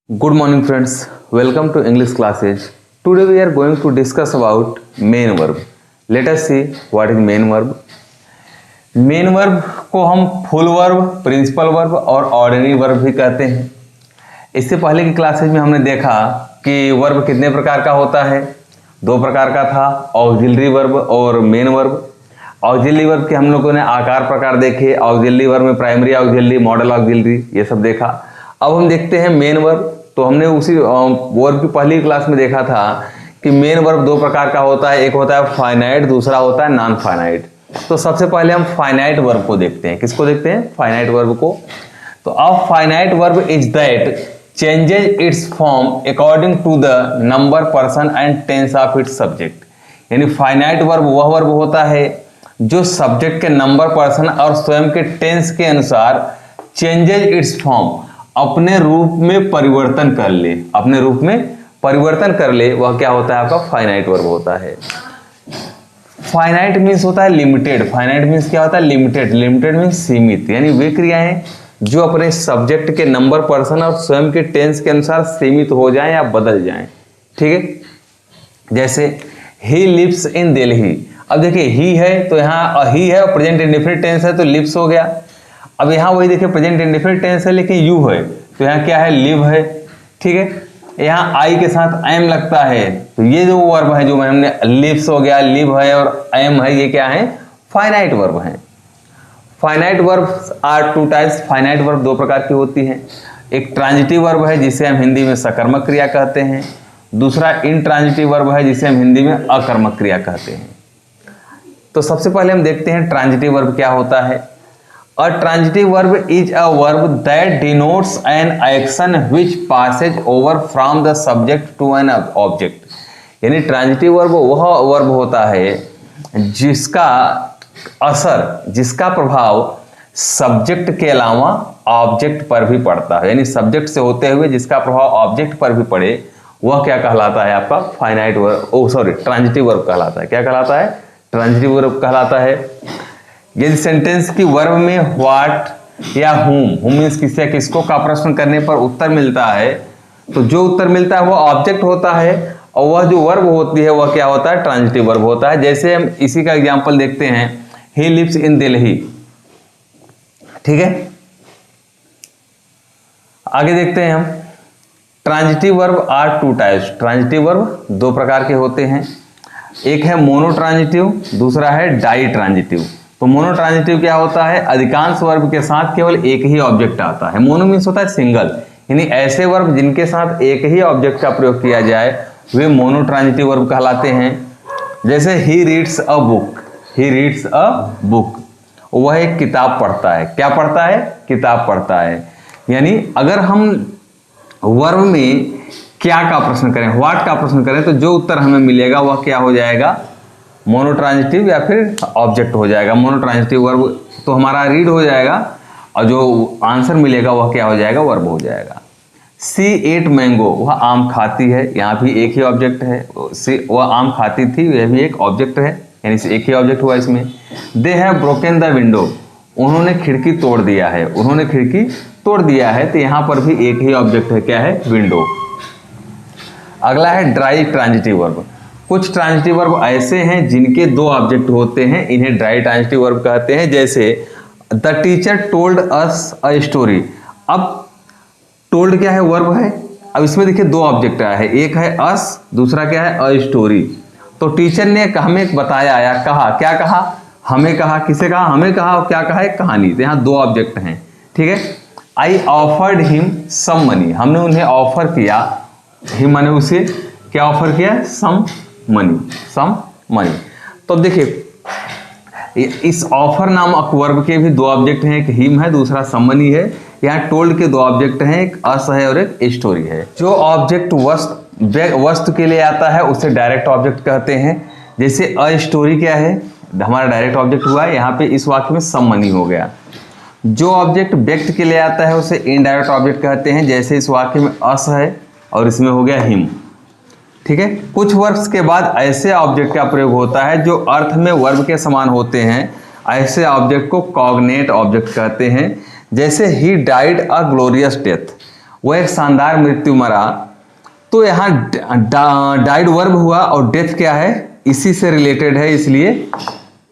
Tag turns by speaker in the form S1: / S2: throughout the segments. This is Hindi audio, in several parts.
S1: Good morning friends, welcome to English classes. Today we are going to discuss about main verb. Let us see what is main verb. Main verb को हम फुल वर्ब, प्रिंसिपल वर्ब और ऑर्डिनरी वर्ब भी कहते हैं। इससे पहले की क्लासेज में हमने देखा कि वर्ब कितने प्रकार का होता है। दो प्रकार का था, ऑक्सिलरी वर्ब और मेन वर्ब। ऑक्सिलरी वर्ब के हम लोगों ने आकार प्रकार देखे। ऑक्सिलरी वर्ब में प्राइमरी ऑक्सिलरी, मॉडल ऑक्सिलरी, ये सब देखा। अब हम देखते हैं मेन वर्ब। तो हमने उसी वर्ब की पहली क्लास में देखा था कि मेन वर्ब दो प्रकार का होता है, एक होता है फाइनाइट, दूसरा होता है नॉन फाइनाइट। तो सबसे पहले हम फाइनाइट वर्ब को देखते हैं। किसको देखते हैं? फाइनाइट वर्ब को। तो अब finite verb is that changes its form according to the number, person and tense of its subject. यानी फाइनाइट वर्ब वह वर्ब होता है जो सब्जेक्ट के नंबर, पर्सन और स्वयं के टेंस के अनुसार चेंजेज इट्स फॉर्म, अपने रूप में परिवर्तन कर ले, अपने रूप में परिवर्तन कर ले, वह क्या होता है? आपका फाइनाइट वर्ब होता है। फाइनाइट मीन्स होता है लिमिटेड। फाइनाइट मीन्स क्या होता है? लिमिटेड। लिमिटेड मीन्स सीमित, यानी वे क्रियाएं जो अपने सब्जेक्ट के नंबर, पर्सन और स्वयं के टेंस के अनुसार सीमित हो जाएं या बदल जाएं। ठीक है, जैसे ही लिव्स इन दिल्ली। अब देखिए ही है तो यहाँ ही है और प्रेजेंट इंडेफिनिट टेंस है तो लिव्स हो गया। अब यहाँ वही देखिए प्रेजेंट इंडेफिनिट टेंस है लेकिन यू है तो यहाँ क्या है? लिव है। ठीक है, यहाँ आई के साथ एम लगता है तो ये जो वर्ब है जो हमने लिव्स हो गया, लिव है और एम है, ये क्या है? फाइनाइट वर्ब है। Finite verb are two types. Finite verb दो प्रकार की होती हैं। एक ट्रांजिटिव वर्ब है जिसे हम हिंदी में सकर्मक क्रिया कहते हैं। दूसरा इनट्रांजिटिव वर्ब है जिसे हम हिंदी में अकर्मक क्रिया कहते हैं। तो सबसे पहले हम देखते हैं ट्रांजिटिव वर्ब क्या होता है। A transitive verb is a verb that denotes an action which passes over from the subject to an object। यानी ट्रांजिटिव वर्ब वह वर्ब होता है जिसका असर, जिसका प्रभाव सब्जेक्ट के अलावा ऑब्जेक्ट पर भी पड़ता है। यानी सब्जेक्ट से होते हुए जिसका प्रभाव ऑब्जेक्ट पर भी पड़े, वह क्या कहलाता है? आपका फाइनाइट वर्ब, ट्रांजिटिव वर्ब कहलाता है। क्या कहलाता है? ट्रांजिटिव वर्ब कहलाता है। यदि सेंटेंस की वर्ब में व्हाट या हुम मीन्स किसी या किसको का प्रश्न करने पर उत्तर मिलता है तो जो उत्तर मिलता है वह ऑब्जेक्ट होता है और वह जो वर्ब होती है वह क्या होता है? ट्रांजिटिव वर्ब होता है। जैसे हम इसी का एग्जांपल देखते हैं, ही लिव्स इन दिल्ली। ठीक है, आगे देखते हैं हम। Transitive verb are two types. Transitive verb दो प्रकार के होते हैं। एक है मोनो ट्रांजिटिव, दूसरा है डाई ट्रांजिटिव। तो मोनो ट्रांजिटिव क्या होता है? अधिकांश वर्ब के साथ केवल एक ही ऑब्जेक्ट आता है। मोनो मीन्स होता है सिंगल, यानी ऐसे वर्ब जिनके साथ एक ही ऑब्जेक्ट का प्रयोग किया जाए वे मोनो ट्रांजिटिव वर्ब कहलाते हैं। जैसे he reads a book. He reads a book, वह एक किताब पढ़ता है। क्या पढ़ता है? किताब पढ़ता है। यानी अगर हम वर्ब में क्या का प्रश्न करें, व्हाट का प्रश्न करें, तो जो उत्तर हमें मिलेगा वह क्या हो जाएगा? मोनो ट्रांजिटिव या फिर ऑब्जेक्ट हो जाएगा। मोनो ट्रांजिटिव वर्ब तो हमारा रीड हो जाएगा और जो आंसर मिलेगा वह क्या हो जाएगा? वर्ब हो जाएगा। सी एट मैंगो, वह आम खाती है। यहाँ भी एक ही ऑब्जेक्ट है। वह आम खाती थी, यह भी एक ऑब्जेक्ट है, यानी एक ही ऑब्जेक्ट हुआ इसमें। They have broken the window, उन्होंने खिड़की तोड़ दिया है। उन्होंने खिड़की तोड़ दिया है तो यहाँ पर भी एक ही ऑब्जेक्ट है। क्या है? विंडो। अगला है ड्राई ट्रांजिटिव वर्ब। कुछ ट्रांजिटिव वर्ब ऐसे हैं जिनके दो ऑब्जेक्ट होते हैं, इन्हें ड्राई ट्रांजिटिव वर्ब कहते हैं। जैसे the teacher told us a story. अब टोल्ड क्या है? वर्ब है। अब इसमें देखिए दो ऑब्जेक्ट आया है, एक है अस, दूसरा क्या है? A story. तो टीचर ने हमें बताया या कहा। क्या कहा? हमें कहा। किसे कहा? हमें कहा। क्या कहा? एक कहानी। तो यहाँ दो ऑब्जेक्ट हैं। ठीक है, I offered him some money, हमने उन्हें ऑफर किया। हिम माने उसे क्या ऑफर किया? Some money, some money. तो देखिए इस ऑफर नामक वर्ब के भी दो ऑब्जेक्ट हैं, एक हिम है, दूसरा सम मनी है। यहाँ टोल्ड के दो ऑब्जेक्ट हैं, एक अस है और एक स्टोरी है। जो ऑब्जेक्ट वस्तु के लिए आता है उसे डायरेक्ट ऑब्जेक्ट कहते हैं। जैसे अ स्टोरी क्या है? हमारा डायरेक्ट ऑब्जेक्ट हुआ है, यहाँ पे इस वाक्य में सम मनी हो गया। जो ऑब्जेक्ट व्यक्त के लिए आता है उसे इनडायरेक्ट ऑब्जेक्ट कहते हैं। जैसे इस वाक्य में अस है और इसमें हो गया हिम। ठीक है, कुछ वर्ब्स के बाद ऐसे ऑब्जेक्ट का प्रयोग होता है जो अर्थ में वर्ब के समान होते हैं। ऐसे ऑब्जेक्ट को कॉग्नेट ऑब्जेक्ट कहते हैं। जैसे he died a glorious death, वह एक शानदार मृत्यु मरा, तो यहाँ डाइड वर्ब हुआ और डेथ क्या है, इसी से रिलेटेड है, इसलिए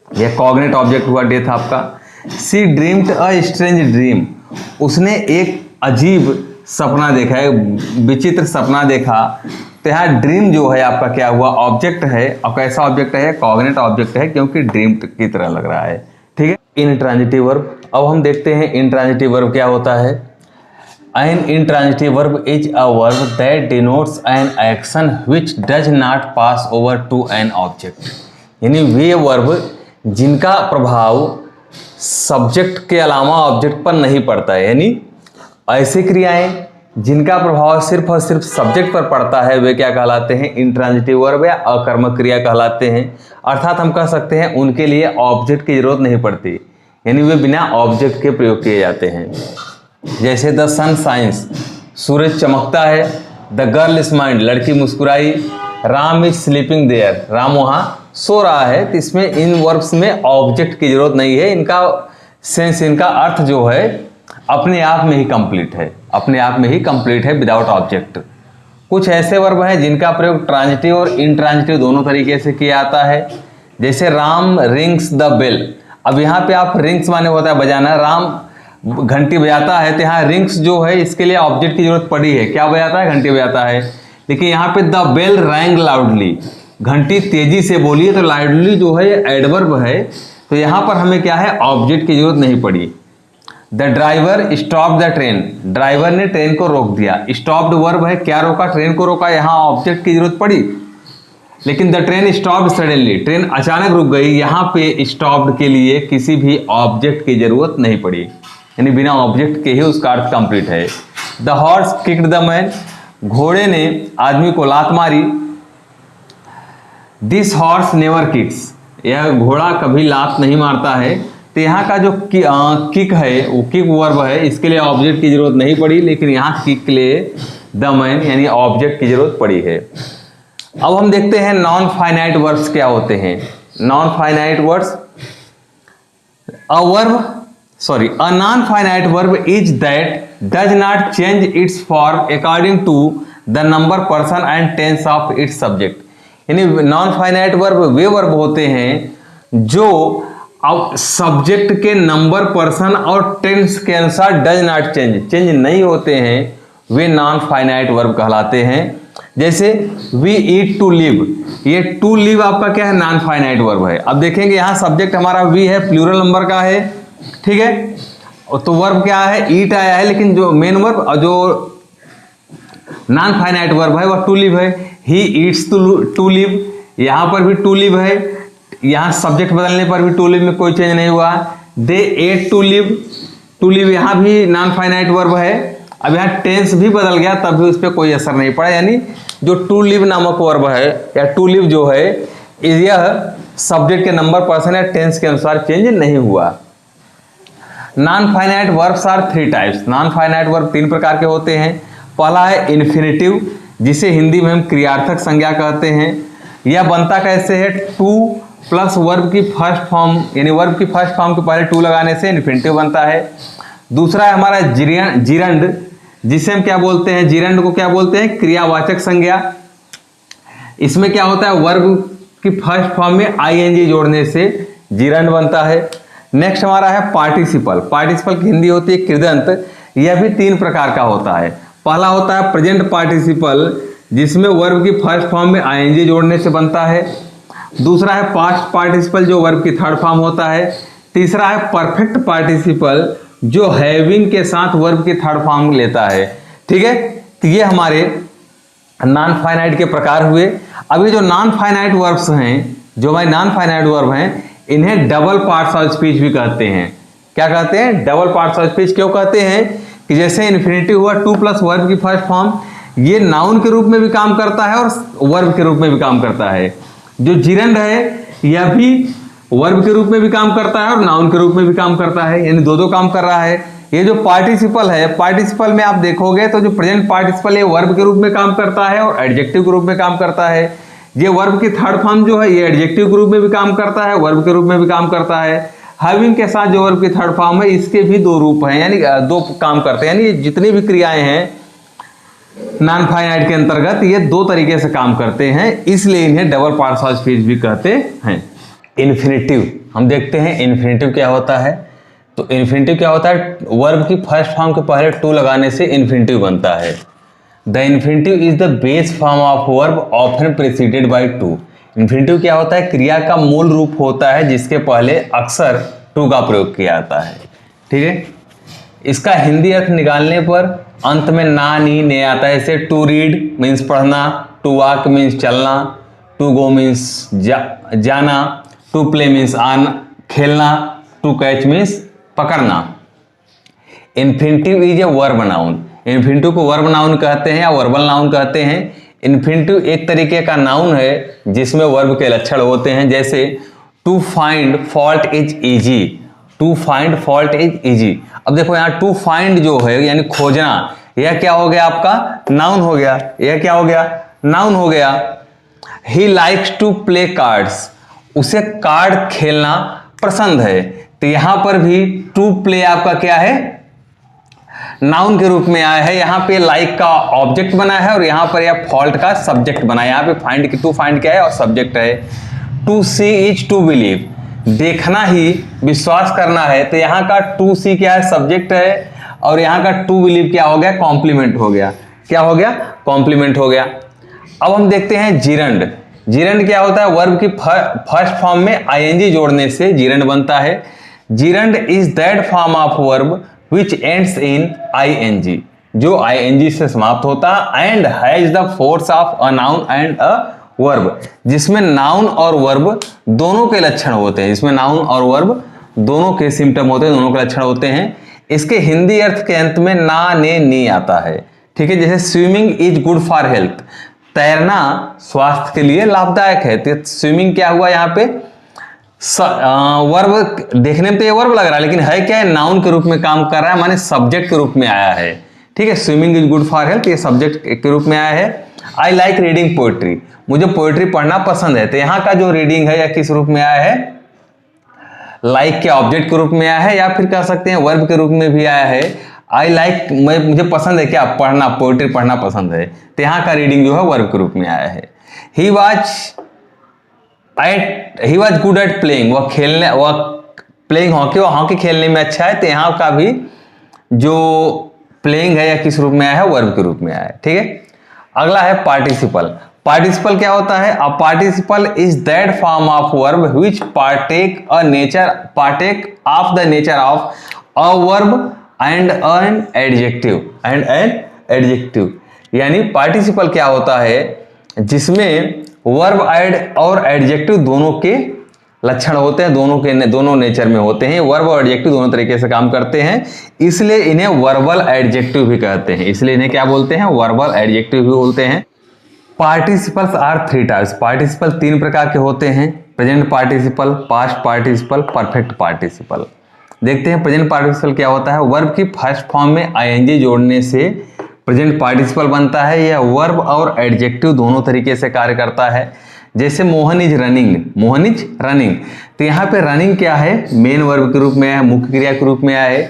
S1: यह कॉग्नेट ऑब्जेक्ट हुआ डेथ आपका। सी ड्रीम्ड अ स्ट्रेंज ड्रीम, उसने एक अजीब सपना देखा है, विचित्र सपना देखा। तो यहाँ ड्रीम जो है आपका क्या हुआ, ऑब्जेक्ट है। और कैसा ऑब्जेक्ट है, कॉग्नेट ऑब्जेक्ट है, क्योंकि ड्रीम की तरह लग रहा है। ठीक है, इंट्रांजिटिव वर्ब। अब हम देखते हैं इंट्रांजिटिव वर्ब क्या होता है। An intransitive verb is a verb that denotes an action which does not pass over to an object, यानी वे वर्ब जिनका प्रभाव सब्जेक्ट के अलावा ऑब्जेक्ट पर नहीं पड़ता है, यानी ऐसी क्रियाएं जिनका प्रभाव सिर्फ और सिर्फ सब्जेक्ट पर पड़ता है, वे क्या कहलाते हैं, इंट्रांजिटिव वर्ब या अकर्मक क्रिया कहलाते हैं। अर्थात हम कह सकते हैं उनके लिए ऑब्जेक्ट की जरूरत नहीं पड़ती, यानी वे बिना ऑब्जेक्ट के प्रयोग किए जाते हैं। जैसे द सन शाइन्स, सूरज चमकता है। द गर्ल स्माइल्ड, लड़की मुस्कुराई। Ram is sleeping there, Ram वहाँ सो रहा है। तो इसमें इन वर्ब्स में ऑब्जेक्ट की जरूरत नहीं है, इनका सेंस, इनका अर्थ जो है अपने आप में ही कंप्लीट है, अपने आप में ही कंप्लीट है विदाउट ऑब्जेक्ट। कुछ ऐसे वर्ब हैं जिनका प्रयोग ट्रांजिटिव और इंट्रांजिटिव दोनों तरीके से किया जाता है। जैसे राम रिंग्स द बेल, अब यहाँ पे आप रिंग्स माने होता है बजाना, राम घंटी बजाता है, तो यहाँ रिंग्स जो है इसके लिए ऑब्जेक्ट की जरूरत पड़ी है, क्या बजाता है, घंटी बजाता है। लेकिन यहाँ पे द बेल रैंग लाउडली, घंटी तेजी से बोली है, तो लाउडली जो है एडवर्ब है, तो यहाँ पर हमें क्या है, ऑब्जेक्ट की जरूरत नहीं पड़ी। The driver stop the train, driver ने ट्रेन को रोक दिया। स्टॉप्ड वर्ब है, क्या रोका, ट्रेन को रोका, यहाँ ऑब्जेक्ट की जरूरत पड़ी। लेकिन the train stopped suddenly, train अचानक रुक गई, यहाँ पे स्टॉप्ड के लिए किसी भी ऑब्जेक्ट की जरूरत नहीं पड़ी, यानी बिना ऑब्जेक्ट के ही उसका अर्थ कंप्लीट है। The horse kicked the man, घोड़े ने आदमी को लात मारी। दिस हॉर्स नेवर किक्स, यह घोड़ा कभी लात नहीं मारता है। तो यहाँ का जो किक है वो किक वर्ब है, इसके लिए ऑब्जेक्ट की जरूरत नहीं पड़ी, लेकिन यहाँ किक के लिए द मैन यानी ऑब्जेक्ट की जरूरत पड़ी है। अब हम देखते हैं नॉन फाइनाइट वर्ब्स क्या होते हैं। Non finite verbs, a non finite verb is that does not change its form according to the number, person and tense of its subject, यानी नॉन फाइनाइट वर्ब वे वर्ब होते हैं जो अब सब्जेक्ट के नंबर, पर्सन और टेंस के अनुसार डज नॉट चेंज नहीं होते हैं, वे नॉन फाइनाइट वर्ब कहलाते हैं। जैसे वी ईट टू लिव, ये टू लिव आपका क्या है, नॉन फाइनाइट वर्ब है। अब देखेंगे यहाँ सब्जेक्ट हमारा वी है, प्लूरल नंबर का है, ठीक है, तो वर्ब क्या है, ईट आया है, लेकिन जो मेन वर्ब और जो नॉन फाइनाइट वर्ब है वह टू लिव है। ही ईट्स टू लिव, यहाँ पर भी टू लिव है, यहाँ सब्जेक्ट बदलने पर भी टू लिव में कोई चेंज नहीं हुआ। दे एट टू लिव यहाँ भी नॉन फाइनाइट वर्ब है। अब यहाँ टेंस भी बदल गया, तब भी उस पर कोई असर नहीं पड़ा, यानी जो टू लिव नामक वर्ब है या टू लिव जो है, यह सब्जेक्ट के नंबर, पर्सन या टेंस के अनुसार चेंज नहीं हुआ। Non finite verbs are three types, non finite verb तीन प्रकार के होते हैं। पहला है इन्फिनेटिव, जिसे हिंदी में हम क्रियार्थक संज्ञा कहते हैं। यह बनता कैसे है, टू प्लस वर्ब की फर्स्ट फॉर्म, यानी वर्ब की फर्स्ट फॉर्म के पहले टू लगाने से इन्फिनेटिव बनता है। दूसरा है हमारा जिरंड, जिसे हम क्या बोलते हैं, जिरंड को क्या बोलते हैं, क्रियावाचक संज्ञा। इसमें क्या होता है, वर्ब की फर्स्ट फॉर्म में आईएनजी जोड़ने से जिरंड बनता है। नेक्स्ट हमारा है पार्टिसिपल, पार्टिसिपल की हिंदी होती है कृदंत। यह भी तीन प्रकार का होता है। पहला होता है प्रेजेंट पार्टिसिपल, जिसमें वर्ब की फर्स्ट फॉर्म में आईएनजी जोड़ने से बनता है। दूसरा है पास्ट पार्टिसिपल, जो वर्ब की थर्ड फॉर्म होता है। तीसरा है परफेक्ट पार्टिसिपल, जो हैविंग के साथ वर्ब की थर्ड फॉर्म लेता है। ठीक है, तो ये हमारे नॉन फाइनाइट के प्रकार हुए। अभी जो नॉन फाइनाइट वर्ब्स हैं, जो हमारे नॉन फाइनाइट वर्ब हैं, इन्हें डबल पार्ट्स ऑफ स्पीच भी कहते हैं। क्या कहते हैं, डबल पार्ट्स ऑफ स्पीच। क्यों कहते हैं कि जैसे इन्फिनेटिव हुआ टू प्लस वर्ब की फर्स्ट फॉर्म, ये नाउन के रूप में भी काम करता है और वर्ब के रूप में भी काम करता है। जो जिरंड है यह भी वर्ब के रूप में भी काम करता है और नाउन के रूप में भी काम करता है, यानी दो काम कर रहा है। ये जो पार्टिसिपल है, पार्टिसिपल में आप देखोगे तो जो प्रेजेंट पार्टिसिपल ये वर्ब के रूप में काम करता है और एडजेक्टिव के रूप में काम करता है। ये वर्ब की थर्ड फॉर्म जो है ये एडजेक्टिव के रूप में भी काम करता है, वर्ब के रूप में भी काम करता है। हैविंग के साथ जो वर्ब की थर्ड फॉर्म है, इसके भी दो रूप हैं, यानी दो काम करते हैं, यानी जितनी भी क्रियाएं हैं नॉन फाइनाइट के अंतर्गत ये दो तरीके से काम करते हैं, इसलिए इन्हें डबल पार्ट्स स्पीच भी कहते हैं। इन्फिनेटिव, हम देखते हैं इन्फिनेटिव क्या होता है। तो इन्फिनेटिव क्या होता है, वर्ब की फर्स्ट फॉर्म के पहले टू लगाने से इन्फिनेटिव बनता है। The infinitive is the base form of verb often preceded by two. Infinitive क्या होता है, क्रिया का मूल रूप होता है जिसके पहले अक्सर टू का प्रयोग किया जाता है। ठीक है, इसका हिंदी अर्थ निकालने पर अंत में ना नी ने आता है। जैसे टू रीड मीन्स पढ़ना, टू वॉक मीन्स चलना, टू गो मीन्स जाना, टू प्ले मीन्स खेलना, टू कैच मीन्स पकड़ना। Infinitive is a verb noun. Infinitive को वर्ब नाउन कहते हैं या वर्बल नाउन कहते हैं। इन्फिनेटिव एक तरीके का नाउन है जिसमें वर्ब के लक्षण होते हैं। जैसे to find fault is easy, to find fault is easy. अब देखो यहाँ टू फाइंड जो है यानी खोजना, यह क्या हो गया आपका, नाउन हो गया। यह क्या हो गया, नाउन हो गया। He likes to play cards, उसे कार्ड खेलना पसंद है। तो यहां पर भी टू प्ले आपका क्या है, नाउन के रूप में आया है। यहां पे लाइक का ऑब्जेक्ट बना है और यहां पर यह फॉल्ट का सब्जेक्ट बना है। यहां पे फाइंड की टू फाइंड क्या है और सब्जेक्ट है। To see is to believe, देखना ही विश्वास करना है। तो यहां का टू सी क्या है, सब्जेक्ट है, और यहां का टू बिलीव क्या हो गया, कॉम्प्लीमेंट हो गया। क्या हो गया, कॉम्प्लीमेंट हो गया। अब हम देखते हैं जीरंड। जीरंड क्या होता है, वर्ब की फर्स्ट फॉर्म में आईएनजी जोड़ने से जीरंड बनता है। Gerund is that form of verb which ends in ING, जो आईएनजी से समाप्त होता है, and has the force of a noun and a verb, जिसमें नाउन और वर्ब दोनों के लक्षण होते हैं। जिसमें नाउन और वर्ब दोनों के सिम्टम होते हैं, दोनों के लक्षण होते हैं। इसके हिंदी अर्थ के अंत में ना ने नी आता है। ठीक है, जैसे swimming is good for health, तैरना स्वास्थ्य के लिए लाभदायक है। तो स्विमिंग क्या हुआ यहाँ पे, वर्ब देखने में तो ये वर्ब लग रहा है, लेकिन है क्या है, नाउन के रूप में काम कर रहा है, माने सब्जेक्ट के रूप में आया है। ठीक है, swimming is good for health, ये सब्जेक्ट के रूप में आया है। आई लाइक रीडिंग पोएट्री, मुझे पोएट्री पढ़ना पसंद है। तो यहाँ का जो रीडिंग है यह किस रूप में आया है, लाइक के ऑब्जेक्ट के रूप में आया है, या फिर कह सकते हैं वर्ब के रूप में भी आया है। आई लाइक, मुझे पसंद है क्या, पढ़ना, पोएट्री पढ़ना पसंद है। तो यहाँ का रीडिंग जो है वर्ब के रूप में आया है। He was good at playing, वह प्लेइंग हॉकी, वह हॉकी खेलने में अच्छा है। तो यहाँ का भी जो प्लेइंग है यह किस रूप में आया है, वर्ब के रूप में आया है। ठीक है, अगला है पार्टिसिपल। पार्टिसिपल क्या होता है, a participle is that form of verb which partake of the nature of a verb and an adjective. यानी पार्टिसिपल क्या होता है, जिसमें वर्ब एड और एडजेक्टिव दोनों के लक्षण होते हैं, दोनों नेचर में होते हैं। वर्ब और एडजेक्टिव दोनों तरीके से काम करते हैं, इसलिए इन्हें वर्बल एडजेक्टिव भी कहते हैं। इसलिए इन्हें क्या बोलते हैं, वर्बल एडजेक्टिव भी बोलते हैं। Participles are three types, participle तीन प्रकार के होते हैं, present participle, past participle, perfect participle. देखते हैं प्रेजेंट पार्टिसिपल क्या होता है। वर्ब की फर्स्ट फॉर्म में आईएनजी जोड़ने से प्रेजेंट पार्टिसिपल बनता है। यह वर्ब और एडजेक्टिव दोनों तरीके से कार्य करता है। जैसे Mohan is running, Mohan is running, तो यहाँ पे रनिंग क्या है, मेन वर्ब के रूप में है, मुख्य क्रिया के रूप में आए।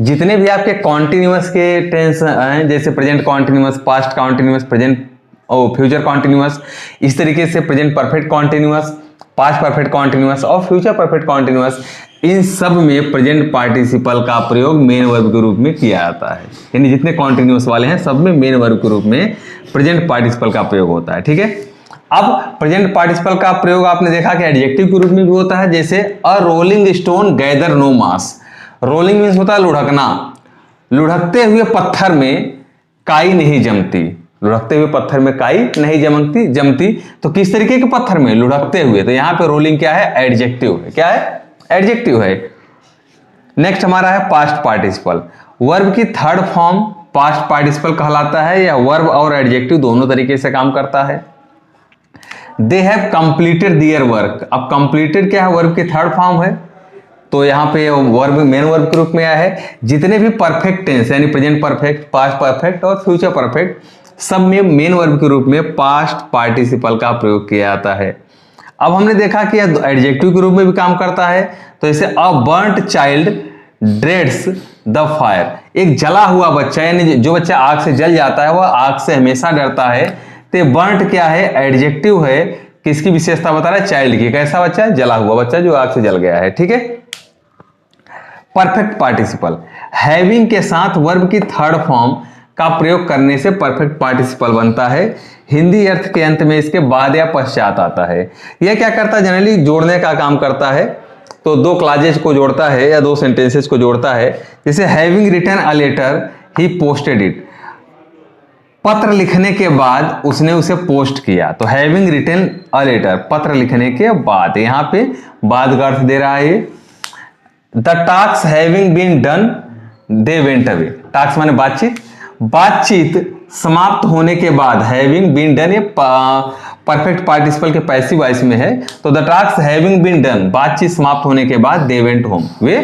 S1: जितने भी आपके कॉन्टिन्यूअस के टेंस हैं, जैसे present continuous, past continuous, present future continuous, इस तरीके से present perfect continuous, past perfect continuous और फ्यूचर परफेक्ट कॉन्टिन्यूअस, इन सब में प्रेजेंट पार्टिसिपल का प्रयोग मेन वर्ब के रूप में किया जाता है। यानी जितने कॉन्टिन्यूअस वाले हैं सब में मेन वर्ब के रूप में प्रेजेंट पार्टिसिपल का प्रयोग होता है। ठीक है, अब प्रेजेंट पार्टिसिपल का प्रयोग आपने देखा कि एडजेक्टिव के रूप में भी होता है। जैसे अ रोलिंग स्टोन गैदर नो मास, रोलिंग मीन्स होता है लुढ़कना, लुढ़कते हुए पत्थर में काई नहीं जमती, लुढ़कते हुए पत्थर में काई नहीं जमती। तो किस तरीके के पत्थर में, लुढ़कते हुए। तो यहाँ पे रोलिंग क्या है, एडजेक्टिव है। क्या है, एडजेक्टिव है। नेक्स्ट हमारा है पास्ट पार्टिसिपल। वर्ब की थर्ड फॉर्म पास्ट पार्टिसिपल कहलाता है। यह वर्ब और एडजेक्टिव दोनों तरीके से काम करता है। They have completed their work, अब कंप्लीटेड क्या है, वर्ब की थर्ड फॉर्म है, तो यहाँ पे वर्ब मेन वर्ब के रूप में आया है। जितने भी परफेक्ट टेंस यानी प्रेजेंट परफेक्ट, पास्ट परफेक्ट और फ्यूचर परफेक्ट, सब में मेन वर्ब के रूप में पास्ट पार्टिसिपल का प्रयोग किया जाता है। अब हमने देखा कि यह एडजेक्टिव के रूप में भी काम करता है। तो जैसे a burnt child dreads the fire. एक जला हुआ बच्चा, यानी जो बच्चा आग से जल जाता है वह आग से हमेशा डरता है। तो बर्nt क्या है, एडजेक्टिव है, किसकी विशेषता बता रहा है, चाइल्ड की। कैसा बच्चा है, जला हुआ बच्चा जो आग से जल गया है, ठीक है। परफेक्ट पार्टिसिपल, हैविंग के साथ वर्ब की थर्ड फॉर्म का प्रयोग करने से परफेक्ट पार्टिसिपल बनता है। हिंदी अर्थ के अंत में इसके बाद या पश्चात आता है। यह क्या करता है, जनरली जोड़ने का काम करता है। तो दो क्लाजेज को जोड़ता है या दो सेंटेंसेस को जोड़ता है। जैसे having written a letter he posted it, पत्र लिखने के बाद उसने उसे पोस्ट किया। तो हैविंग रिटन अ लेटर, पत्र लिखने के बाद, यहां पे बाद का अर्थ दे रहा है। The task having been done they went away, task माने बातचीत, बातचीत समाप्त होने के बाद, हैविंग बीन डन ये परफेक्ट पार्टिसिपल के पैसिव वॉइस में है। तो the task having been done, बातचीत समाप्त होने के बाद दे वेंट होम, वे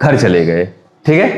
S1: घर चले गए, ठीक है।